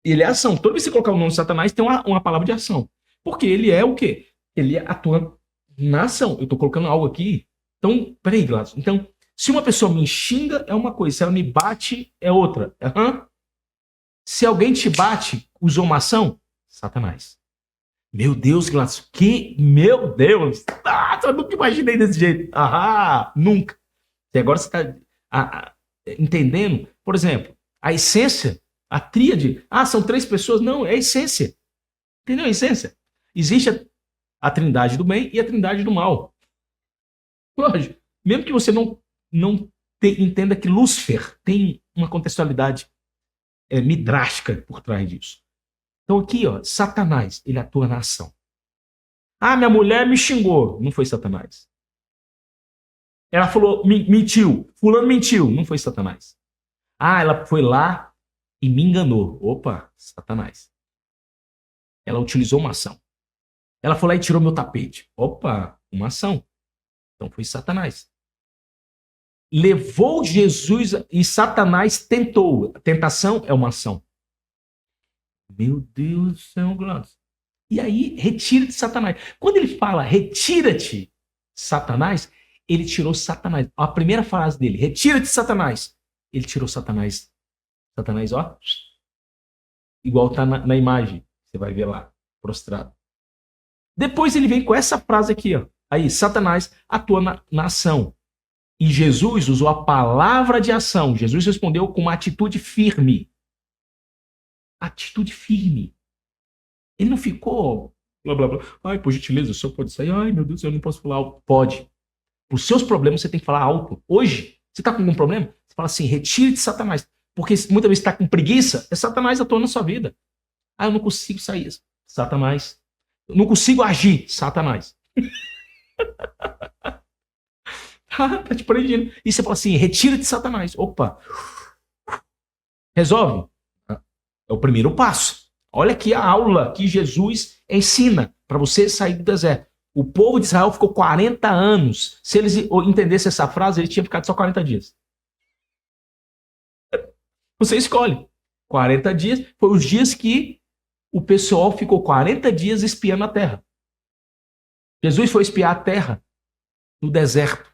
S1: Ele é ação. Toda vez que você colocar o nome de Satanás, tem uma palavra de ação. Porque ele é o quê? Ele atua na ação. Eu estou colocando algo aqui. Então, peraí, Gladys. Então, se uma pessoa me xinga, é uma coisa. Se ela me bate, é outra. Se alguém te bate, usou uma ação? Satanás. Meu Deus, Gladys. Meu Deus. Eu nunca imaginei desse jeito. Nunca. E agora você está entendendo? Por exemplo, a essência, a tríade. São 3 pessoas. Não, é a essência. Entendeu a essência? Existe a trindade do bem e a trindade do mal. Lógico. Mesmo que você não entenda que Lúcifer tem uma contextualidade midrástica por trás disso. Então aqui, Satanás, ele atua na ação. Minha mulher me xingou. Não foi Satanás. Ela falou, mentiu. Fulano mentiu. Não foi Satanás. Ela foi lá e me enganou. Opa, Satanás. Ela utilizou uma ação. Ela foi lá e tirou meu tapete. Opa, uma ação. Então foi Satanás. Levou Jesus e Satanás tentou. A tentação é uma ação. Meu Deus do céu, Gladys. E aí, retira-te, Satanás. Quando ele fala, retira-te, Satanás, ele tirou Satanás. A primeira frase dele, retira-te, Satanás. Ele tirou Satanás. Satanás, igual tá na imagem. Você vai ver lá, prostrado. Depois ele vem com essa frase aqui, Aí, Satanás atua na ação. E Jesus usou a palavra de ação. Jesus respondeu com uma atitude firme. Atitude firme. Ele não ficou blá, blá, blá. Por gentileza, o senhor pode sair? Meu Deus, eu não posso falar. Pode. Para os seus problemas, você tem que falar alto. Hoje, você está com algum problema? Você fala assim, retire de Satanás. Porque muitas vezes você está com preguiça, é Satanás atuando na sua vida. Ah, eu não consigo sair. Satanás. Eu não consigo agir. Satanás. Tá te prendendo. E você fala assim, retira de Satanás. Opa. Resolve. É o primeiro passo. Olha aqui a aula que Jesus ensina para você sair do deserto. O povo de Israel ficou 40 anos. Se eles entendessem essa frase, eles tinham ficado só 40 dias. Você escolhe. 40 dias foi os dias que o pessoal ficou 40 dias espiando a terra. Jesus foi espiar a terra no deserto.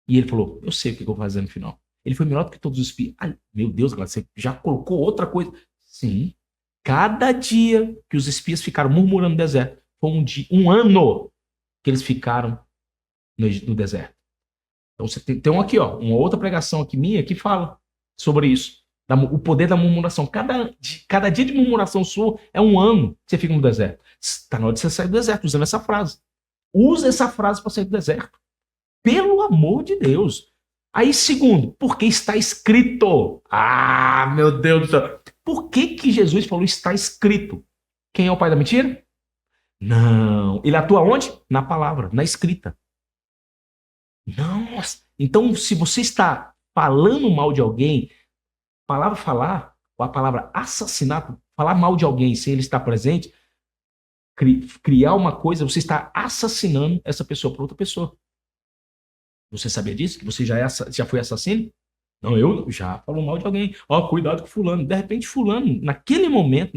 S1: E ele falou, eu sei o que eu vou fazer no final. Ele foi melhor do que todos os espias. Ai, meu Deus, você já colocou outra coisa. Sim. Cada dia que os espias ficaram murmurando no deserto, foi um ano que eles ficaram no deserto. Então você tem um aqui, ó, uma outra pregação aqui minha que fala sobre isso. O poder da murmuração. Cada dia de murmuração sua é um ano que você fica no deserto. Está na hora de você sair do deserto, usando essa frase. Usa essa frase para sair do deserto. Pelo amor de Deus. Aí, segundo, porque está escrito. Ah, meu Deus do céu. Por que Jesus falou está escrito? Quem é o pai da mentira? Não. Ele atua onde? Na palavra, na escrita. Nossa. Então, se você está falando mal de alguém, a palavra falar, ou a palavra assassinato, falar mal de alguém sem ele estar presente, criar uma coisa, você está assassinando essa pessoa para outra pessoa. Você sabia disso? Que você já foi assassino? Não, eu já falou mal de alguém. Ó, cuidado com fulano. De repente, fulano, naquele momento,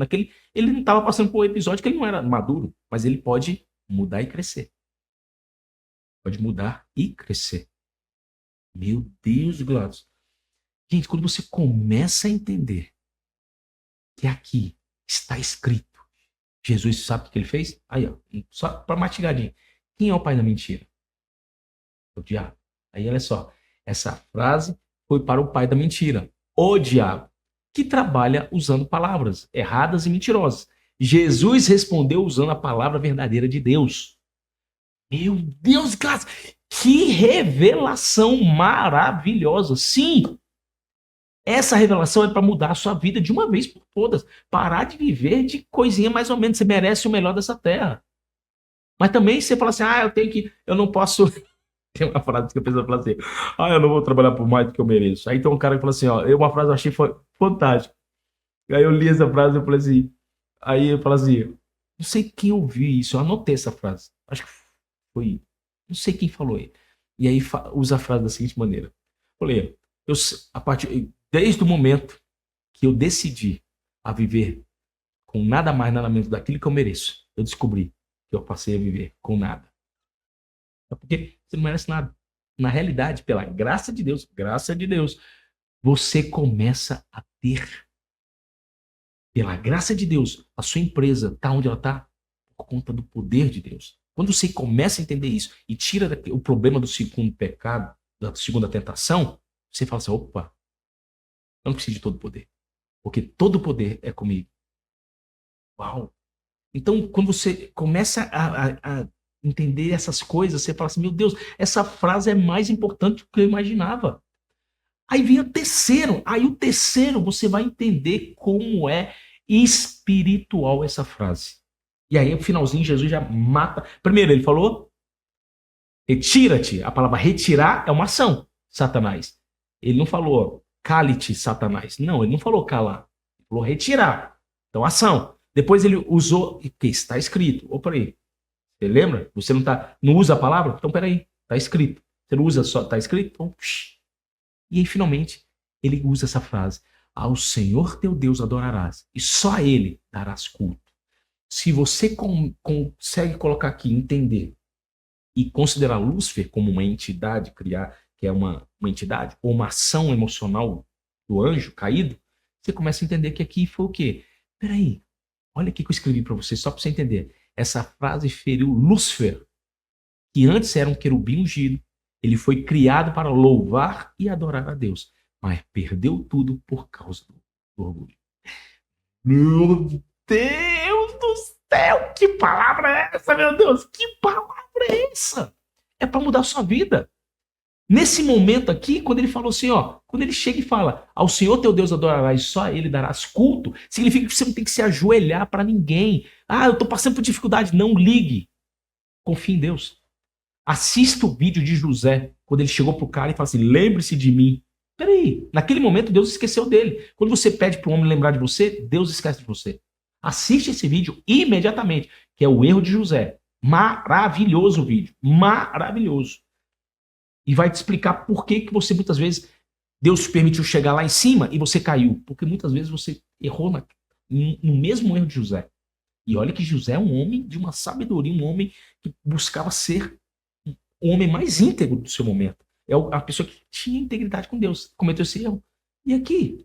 S1: ele não estava passando por um episódio que ele não era maduro, mas ele pode mudar e crescer. Pode mudar e crescer. Meu Deus, Gladys. Gente, quando você começa a entender que aqui está escrito, Jesus sabe o que ele fez? Aí, ó, só para mastigadinho. Quem é o pai da mentira? O diabo. Aí, olha só, essa frase foi para o pai da mentira, o diabo, que trabalha usando palavras erradas e mentirosas. Jesus respondeu usando a palavra verdadeira de Deus. Meu Deus, classe, que revelação maravilhosa. Sim, essa revelação é para mudar a sua vida de uma vez por todas. Parar de viver de coisinha mais ou menos. Você merece o melhor dessa terra. Mas também você fala assim, eu não posso... Tem uma frase que a pessoa fala assim, eu não vou trabalhar por mais do que eu mereço. Aí tem um cara que fala assim, uma frase eu achei fantástica. Aí eu li essa frase e eu falei assim, aí eu falo assim, não sei quem ouviu isso, eu anotei essa frase. Acho que foi, não sei quem falou aí. E aí usa a frase da seguinte maneira. Falei, desde o momento que eu decidi a viver com nada mais, nada menos daquilo que eu mereço, eu descobri que eu passei a viver com nada. Porque você não merece nada. Na realidade, pela graça de Deus, você começa a ter, pela graça de Deus, a sua empresa está onde ela está por conta do poder de Deus. Quando você começa a entender isso e tira o problema do segundo pecado, da segunda tentação, você fala assim, opa, eu não preciso de todo poder. Porque todo poder é comigo. Uau! Então, quando você começa a entender essas coisas, você fala assim, meu Deus, essa frase é mais importante do que eu imaginava. Aí vem o terceiro. Aí o terceiro você vai entender como é espiritual essa frase. E aí no finalzinho Jesus já mata. Primeiro ele falou, retira-te. A palavra retirar é uma ação, Satanás. Ele não falou cale-te, Satanás. Não, ele não falou calar. Ele falou retirar. Então ação. Depois ele usou, que está escrito. Opa aí. Você lembra? Você não usa a palavra? Então, peraí, está escrito. Você não usa só, está escrito? Então, e aí, finalmente, ele usa essa frase. Ao Senhor teu Deus adorarás, e só a Ele darás culto. Se você consegue colocar aqui, entender, e considerar Lúcifer como uma entidade, que é uma entidade, ou uma ação emocional do anjo caído, você começa a entender que aqui foi o quê? Peraí, olha aqui que eu escrevi para você, só para você entender. Essa frase feriu Lúcifer, que antes era um querubim ungido. Ele foi criado para louvar e adorar a Deus, mas perdeu tudo por causa do orgulho. Meu Deus do céu, que palavra é essa, meu Deus? Que palavra é essa? é para mudar a sua vida. Nesse momento aqui, quando ele falou assim, ó, quando ele chega e fala, ao Senhor teu Deus adorarás, só a ele darás culto, significa que você não tem que se ajoelhar para ninguém. Ah, eu tô passando por dificuldade. Não ligue. Confie em Deus. Assista o vídeo de José, quando ele chegou pro cara e fala assim, lembre-se de mim. Peraí, naquele momento Deus esqueceu dele. Quando você pede para o homem lembrar de você, Deus esquece de você. Assiste esse vídeo imediatamente, que é o erro de José. Maravilhoso o vídeo, maravilhoso. E vai te explicar por que você muitas vezes, Deus te permitiu chegar lá em cima e você caiu. Porque muitas vezes você errou no mesmo erro de José. E olha que José é um homem de uma sabedoria, um homem que buscava ser o homem mais íntegro do seu momento. É a pessoa que tinha integridade com Deus, cometeu esse erro. E aqui?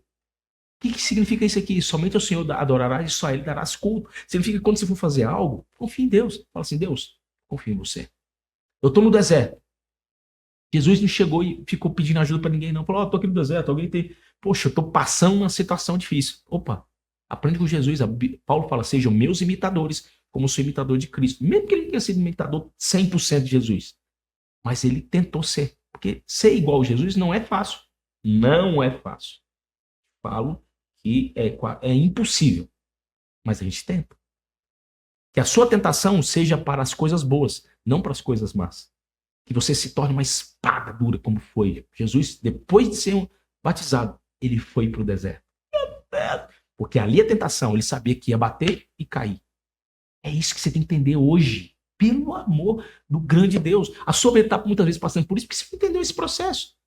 S1: O que significa isso aqui? Somente o Senhor adorarás e só a Ele darás culto. Significa que quando você for fazer algo, confie em Deus. Fala assim, Deus, confio em você. Eu estou no deserto. Jesus não chegou e ficou pedindo ajuda para ninguém, não. Falou, estou aqui no deserto, alguém tem... Poxa, eu estou passando uma situação difícil. Opa, aprende com Jesus. Paulo fala, sejam meus imitadores, como eu sou imitador de Cristo. Mesmo que ele tenha sido imitador 100% de Jesus. Mas ele tentou ser. Porque ser igual a Jesus não é fácil. Não é fácil. Falo que é impossível. Mas a gente tenta. Que a sua tentação seja para as coisas boas, não para as coisas más. Que você se torne uma espada dura, como foi. Jesus, depois de ser batizado, ele foi para o deserto. Porque ali a tentação, ele sabia que ia bater e cair. É isso que você tem que entender hoje. Pelo amor do grande Deus. A sua vida está muitas vezes passando por isso, porque você não entendeu esse processo.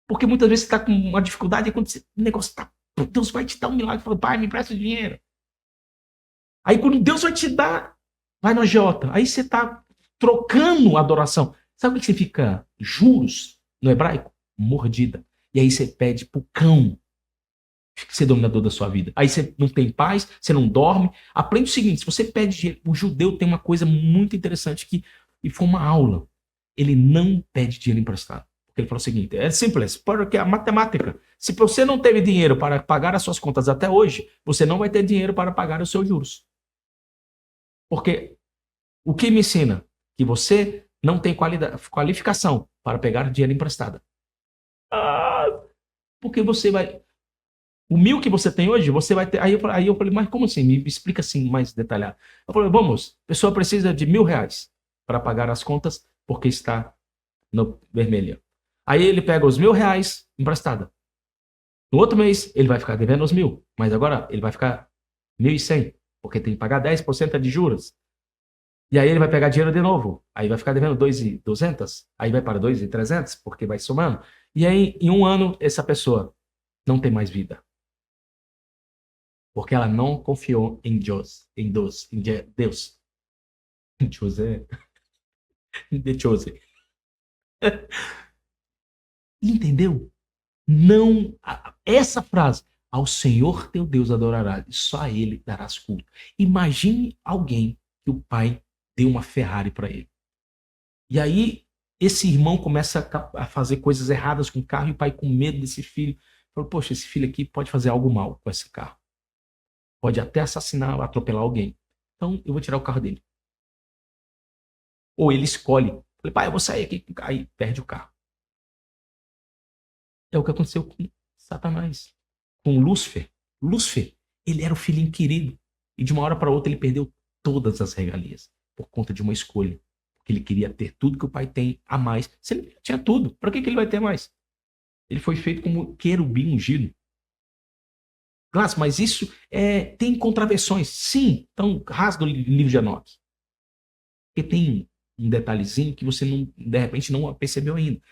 S1: Porque muitas vezes você está com uma dificuldade e quando o negócio está... Deus vai te dar um milagre. Fala, pai, me empresta dinheiro. Aí quando Deus vai te dar, vai no agiota. Aí você está trocando a adoração. Sabe o que significa juros no hebraico? Mordida. E aí você pede pro cão ser dominador da sua vida. Aí você não tem paz, você não dorme. Aprende o seguinte, se você pede dinheiro, o judeu tem uma coisa muito interessante e foi uma aula. Ele não pede dinheiro emprestado. Porque ele falou o seguinte, é simples, porque a matemática, se você não teve dinheiro para pagar as suas contas até hoje, você não vai ter dinheiro para pagar os seus juros. Porque o que me ensina? Que você não tem qualificação para pegar dinheiro emprestado. Porque você vai... O 1.000 que você tem hoje, você vai ter... Aí eu falei, mas como assim? Me explica assim mais detalhado. Eu falei, vamos, a pessoa precisa de R$1.000 para pagar as contas porque está no vermelho. Aí ele pega os R$1.000 emprestado. No outro mês, ele vai ficar devendo os 1.000. Mas agora ele vai ficar 1.100, porque tem que pagar 10% de juros. E aí ele vai pegar dinheiro de novo. Aí vai ficar devendo 2.200. Aí vai para 2.300, porque vai somando. E aí, em um ano, essa pessoa não tem mais vida. Porque ela não confiou em Deus. Em Deus. José. De José. Entendeu? Não. Essa frase. Ao Senhor teu Deus adorarás. E só a Ele darás culto. Imagine alguém que o pai deu uma Ferrari para ele. E aí, esse irmão começa a fazer coisas erradas com o carro e o pai com medo desse filho. Falou, poxa, esse filho aqui pode fazer algo mal com esse carro. Pode até assassinar ou atropelar alguém. Então, eu vou tirar o carro dele. Ou ele escolhe. Falei, pai, eu vou sair aqui com o carro. Aí perde o carro. É o que aconteceu com Satanás. Com Lúcifer. Lúcifer, ele era o filhinho querido. E de uma hora para outra ele perdeu todas as regalias. Por conta de uma escolha. Porque ele queria ter tudo que o pai tem a mais. Se ele tinha tudo, para que ele vai ter mais? Ele foi feito como querubim ungido. Glass, mas isso tem contravenções. Sim, então rasga o livro de Enoque. Porque tem um detalhezinho que você não, de repente não percebeu ainda.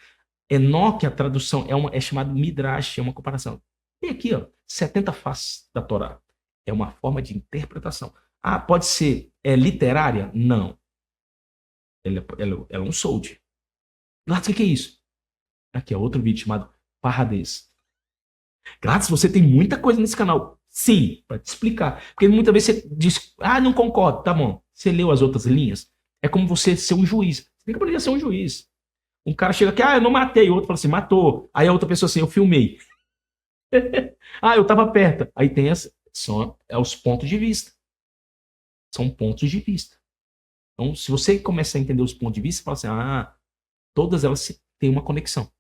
S1: Enoque, a tradução, é chamado Midrash, é uma comparação. Tem aqui, ó, 70 faces da Torá. É uma forma de interpretação. Ah, pode ser literária? Não. Ela é um soldier. Glass, o que é isso? Aqui, ó, outro vídeo chamado Parradez. Grátis, você tem muita coisa nesse canal. Sim, para te explicar. Porque muitas vezes você diz, não concordo, tá bom. Você leu as outras linhas? É como você ser um juiz. Você tem que aprender a ser um juiz. Um cara chega aqui, eu não matei. O outro fala assim, matou. Aí a outra pessoa assim, eu filmei. Eu tava perto. Aí tem são os pontos de vista. São pontos de vista. Então, se você começar a entender os pontos de vista, você fala assim, todas elas têm uma conexão.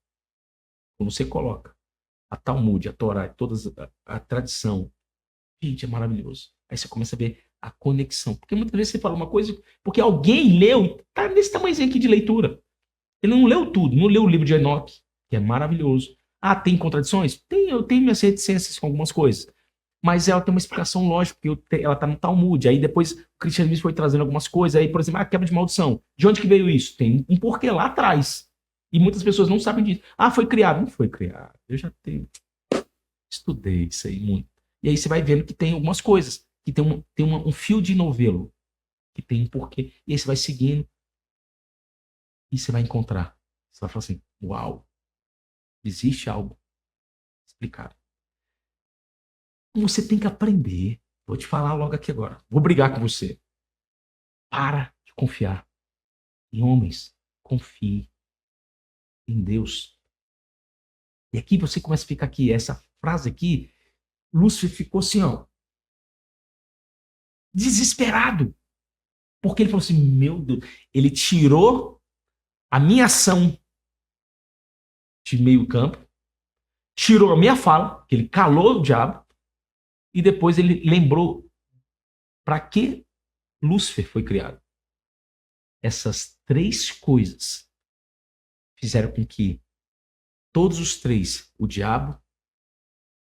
S1: Quando você coloca a Talmud, a Torá, a tradição, gente, é maravilhoso. Aí você começa a ver a conexão. Porque muitas vezes você fala uma coisa, porque alguém leu e tá nesse tamanhozinho aqui de leitura. Ele não leu tudo, não leu o livro de Enoque, que é maravilhoso. Ah, tem contradições? Tem, eu tenho minhas reticências com algumas coisas. Mas ela tem uma explicação lógica, porque ela está no Talmud. Aí depois o cristianismo foi trazendo algumas coisas. Aí, por exemplo, a quebra de maldição. De onde que veio isso? Tem um porquê lá atrás. E muitas pessoas não sabem disso. Ah, foi criado. Não foi criado. Eu já estudei isso aí muito. E aí você vai vendo que tem algumas coisas. Que tem um fio de novelo. Que tem um porquê. E aí você vai seguindo. E você vai encontrar. Você vai falar assim, uau. Existe algo explicado. Você tem que aprender. Vou te falar logo aqui agora. Vou brigar com você. Para de confiar em homens. Confie em Deus. E aqui você começa a ficar aqui. Essa frase aqui, Lúcifer ficou assim, ó. Desesperado. Porque ele falou assim, meu Deus. Ele tirou a minha ação de meio campo. Tirou a minha fala, que ele calou o diabo. E depois ele lembrou para que Lúcifer foi criado. Essas três coisas fizeram com que todos os três, o diabo,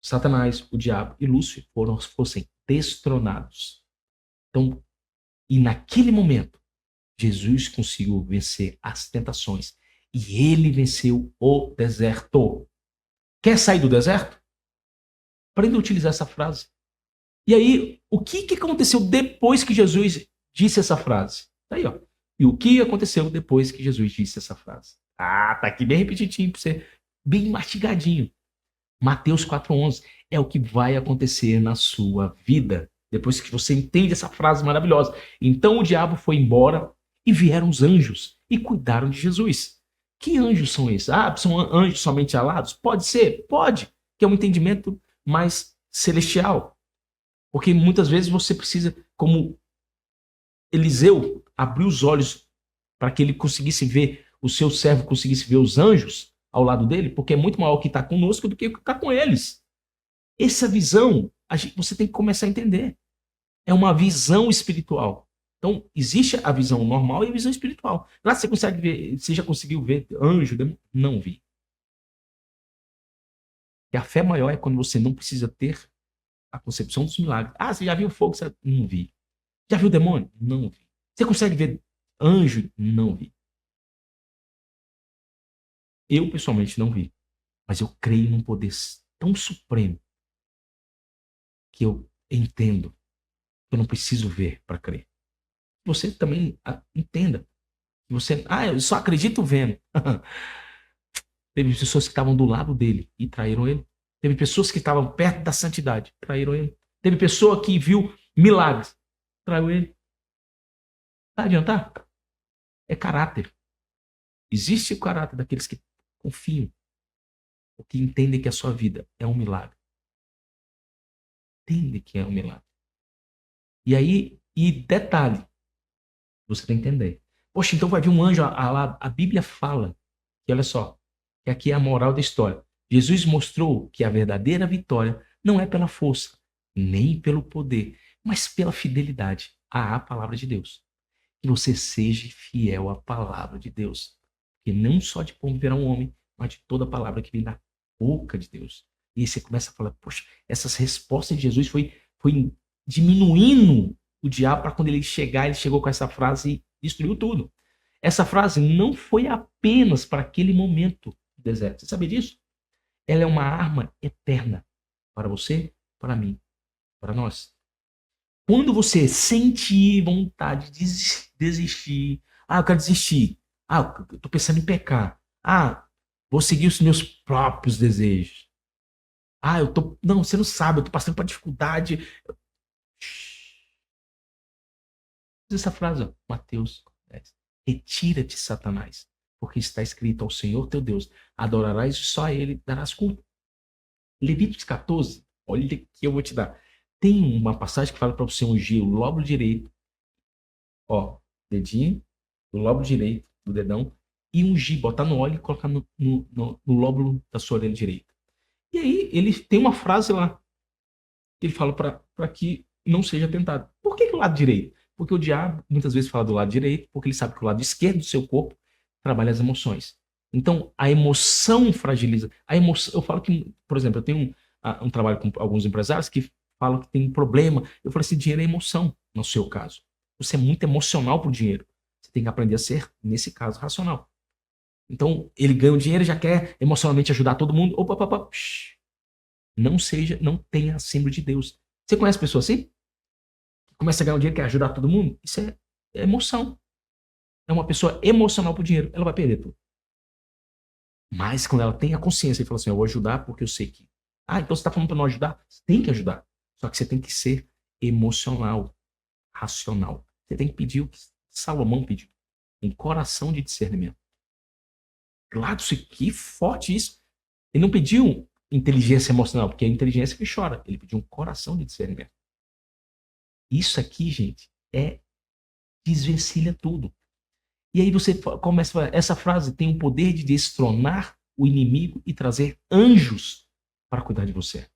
S1: Satanás, o diabo e Lúcifer, fossem destronados. Então, e naquele momento, Jesus conseguiu vencer as tentações. E ele venceu o deserto. Quer sair do deserto? Aprenda a utilizar essa frase. E aí, o que aconteceu depois que Jesus disse essa frase? Tá aí, ó. E o que aconteceu depois que Jesus disse essa frase? Ah, tá aqui bem repetidinho para você, bem mastigadinho. Mateus 4:11 é o que vai acontecer na sua vida depois que você entende essa frase maravilhosa. Então o diabo foi embora e vieram os anjos e cuidaram de Jesus. Que anjos são esses? Ah, são anjos somente alados? Pode ser? Pode, que é um entendimento mais celestial. Porque muitas vezes você precisa, como Eliseu, abrir os olhos para que ele conseguisse ver, o seu servo conseguisse ver os anjos ao lado dele, porque é muito maior o que está conosco do que o que está com eles. Essa visão, você tem que começar a entender. É uma visão espiritual. Então, existe a visão normal e a visão espiritual. Lá você consegue ver, você já conseguiu ver anjo? Não vi. E a fé maior é quando você não precisa ter a concepção dos milagres. Ah, você já viu fogo? Não vi. Já viu demônio? Não vi. Você consegue ver anjo? Não vi. Eu, pessoalmente, não vi. Mas eu creio num poder tão supremo que eu entendo que eu não preciso ver para crer. Você também entenda. Você, eu só acredito vendo. Teve pessoas que estavam do lado dele e traíram ele. Teve pessoas que estavam perto da santidade, traíram ele. Teve pessoa que viu milagres, traiu ele. Vai adiantar? É caráter. Existe o caráter daqueles que confiam, ou que entendem que a sua vida é um milagre. Entendem que é um milagre. E aí, detalhe, você tem que entender. Poxa, então vai vir um anjo lá. A Bíblia fala que, olha só, que aqui é a moral da história. Jesus mostrou que a verdadeira vitória não é pela força, nem pelo poder, mas pela fidelidade à palavra de Deus. Que você seja fiel à palavra de Deus. Porque não só de pão viverá um homem, mas de toda a palavra que vem da boca de Deus. E aí você começa a falar, poxa, essas respostas de Jesus foi diminuindo o diabo para quando ele chegar, ele chegou com essa frase e destruiu tudo. Essa frase não foi apenas para aquele momento do deserto. Você sabia disso? Ela é uma arma eterna para você, para mim, para nós. Quando você sentir vontade de desistir, eu quero desistir, eu tô pensando em pecar, vou seguir os meus próprios desejos, não, você não sabe, eu tô passando por dificuldade. Essa frase, Mateus 10. Retira-te, Satanás, porque está escrito: ao Senhor teu Deus adorarás e só a ele darás culto. Levíticos 14, olha que eu vou te dar. Tem uma passagem que fala para você ungir o lóbulo direito, dedinho, o lóbulo direito do dedão e ungir, botar no óleo e colocar no lóbulo da sua orelha direita. E aí ele tem uma frase lá, que ele fala para que não seja tentado. Por que o lado direito? Porque o diabo muitas vezes fala do lado direito, porque ele sabe que o lado esquerdo do seu corpo trabalha as emoções. Então, a emoção fragiliza. A emoção, eu falo que, por exemplo, eu tenho um trabalho com alguns empresários que falam que tem um problema. Eu falo assim, dinheiro é emoção, no seu caso. Você é muito emocional pro dinheiro. Você tem que aprender a ser, nesse caso, racional. Então, ele ganha o dinheiro e já quer emocionalmente ajudar todo mundo. Opa, opa, opa. Não tenha a símbolo de Deus. Você conhece pessoas assim? Começa a ganhar o dinheiro e quer ajudar todo mundo? Isso é emoção. É uma pessoa emocional pro dinheiro. Ela vai perder tudo. Mas quando ela tem a consciência e fala assim, eu vou ajudar porque eu sei que... Ah, então você está falando para não ajudar? Você tem que ajudar. Só que você tem que ser emocional, racional. Você tem que pedir o que Salomão pediu. Um coração de discernimento. Claro, que forte isso. Ele não pediu inteligência emocional, porque é a inteligência que chora. Ele pediu um coração de discernimento. Isso aqui, gente, desvencilha tudo. E aí você começa a falar, essa frase tem o poder de destronar o inimigo e trazer anjos para cuidar de você.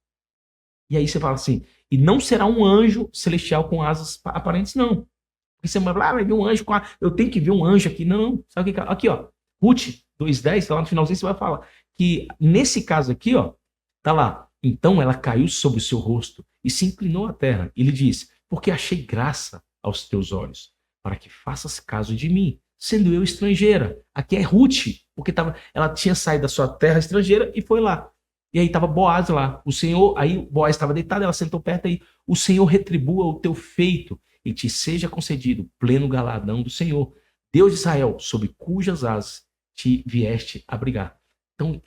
S1: E aí você fala assim, e não será um anjo celestial com asas aparentes, não. Porque você vai ver um anjo com eu tenho que ver um anjo aqui. Não. Sabe o que? Aqui, ó. Ruth 2:10, lá no finalzinho você vai falar que nesse caso aqui, ó, tá lá. Então ela caiu sobre o seu rosto e se inclinou à terra. E lhe disse, porque achei graça aos teus olhos, para que faças caso de mim, sendo eu estrangeira. Aqui é Ruth, porque ela tinha saído da sua terra estrangeira e foi lá. E aí estava Boaz lá. O Senhor, aí Boaz estava deitado, ela sentou perto aí. O Senhor retribua o teu feito e te seja concedido pleno galardão do Senhor, Deus de Israel, sob cujas asas te vieste abrigar. Então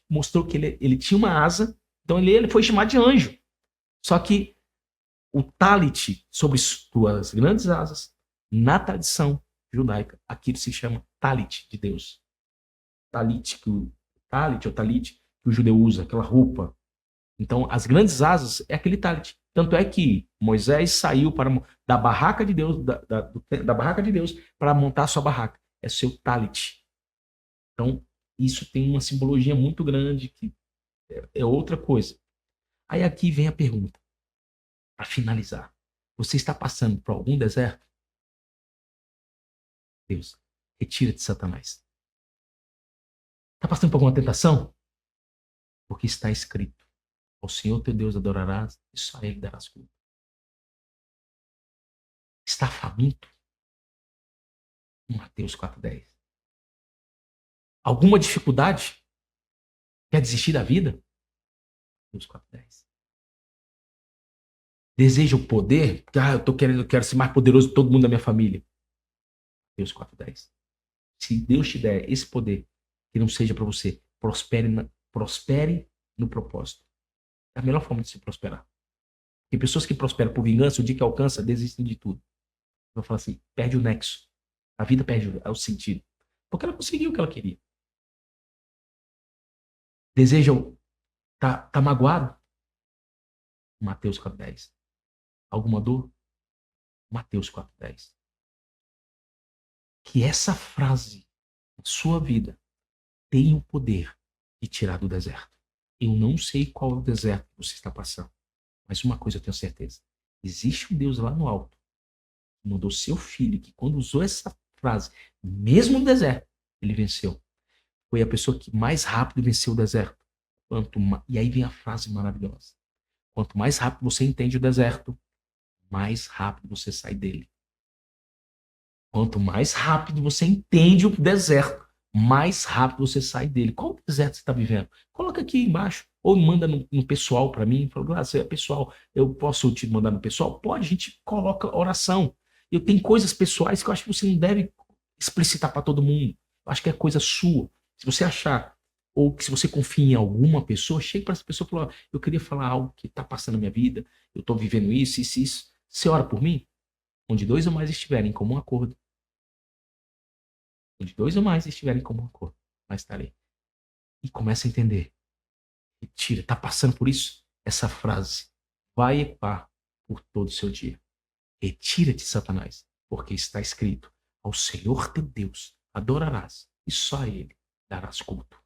S1: mostrou que ele tinha uma asa, então ele foi chamado de anjo. Só que o talit sobre tuas grandes asas, na tradição judaica, aquilo se chama talit de Deus. Talit, que o judeu usa, aquela roupa. Então, as grandes asas é aquele talit. Tanto é que Moisés saiu da barraca de Deus, da barraca de Deus, para montar a sua barraca. É seu talit. Então, isso tem uma simbologia muito grande, que é outra coisa. Aí aqui vem a pergunta, para finalizar. Você está passando por algum deserto? Deus, retira-te, Satanás. Está passando por alguma tentação? Porque está escrito, ao Senhor teu Deus adorarás e só a Ele darás culto. Está faminto? Mateus 4:10. Alguma dificuldade? Quer desistir da vida? Mateus 4:10. Deseja o poder? Eu quero ser mais poderoso que todo mundo da minha família. Mateus 4:10. Se Deus te der esse poder, que não seja para você, prospere no propósito. É a melhor forma de se prosperar. Tem pessoas que prosperam por vingança, o dia que alcança, desistem de tudo. Vai falar assim, perde o nexo. A vida perde o sentido. Porque ela conseguiu o que ela queria. Deseja, tá magoado? Mateus 4:10. Alguma dor? Mateus 4:10. Que essa frase, na sua vida, tem o poder de tirar do deserto. Eu não sei qual é o deserto que você está passando, mas uma coisa eu tenho certeza. Existe um Deus lá no alto que mandou seu filho, que quando usou essa frase, mesmo no deserto, ele venceu. Foi a pessoa que mais rápido venceu o deserto. E aí vem a frase maravilhosa. Quanto mais rápido você entende o deserto, mais rápido você sai dele. Quanto mais rápido você entende o deserto, mais rápido você sai dele. Qual deserto você está vivendo? Coloca aqui embaixo. Ou manda no pessoal para mim. Fala, se é pessoal, eu posso te mandar no pessoal? Pode, a gente coloca oração. Eu tenho coisas pessoais que eu acho que você não deve explicitar para todo mundo. Eu acho que é coisa sua. Se você achar, ou que se você confia em alguma pessoa, chegue para essa pessoa e fala, eu queria falar algo que está passando na minha vida, eu estou vivendo isso, isso, isso. Você ora por mim? Onde dois ou mais estiverem em comum acordo. Onde dois ou mais estiverem em comum acordo, lá estarei. E começa a entender. Retira, está passando por isso? Essa frase vai ecoar por todo o seu dia. Retira-te, Satanás, porque está escrito, ao Senhor teu Deus adorarás e só a ele darás culto.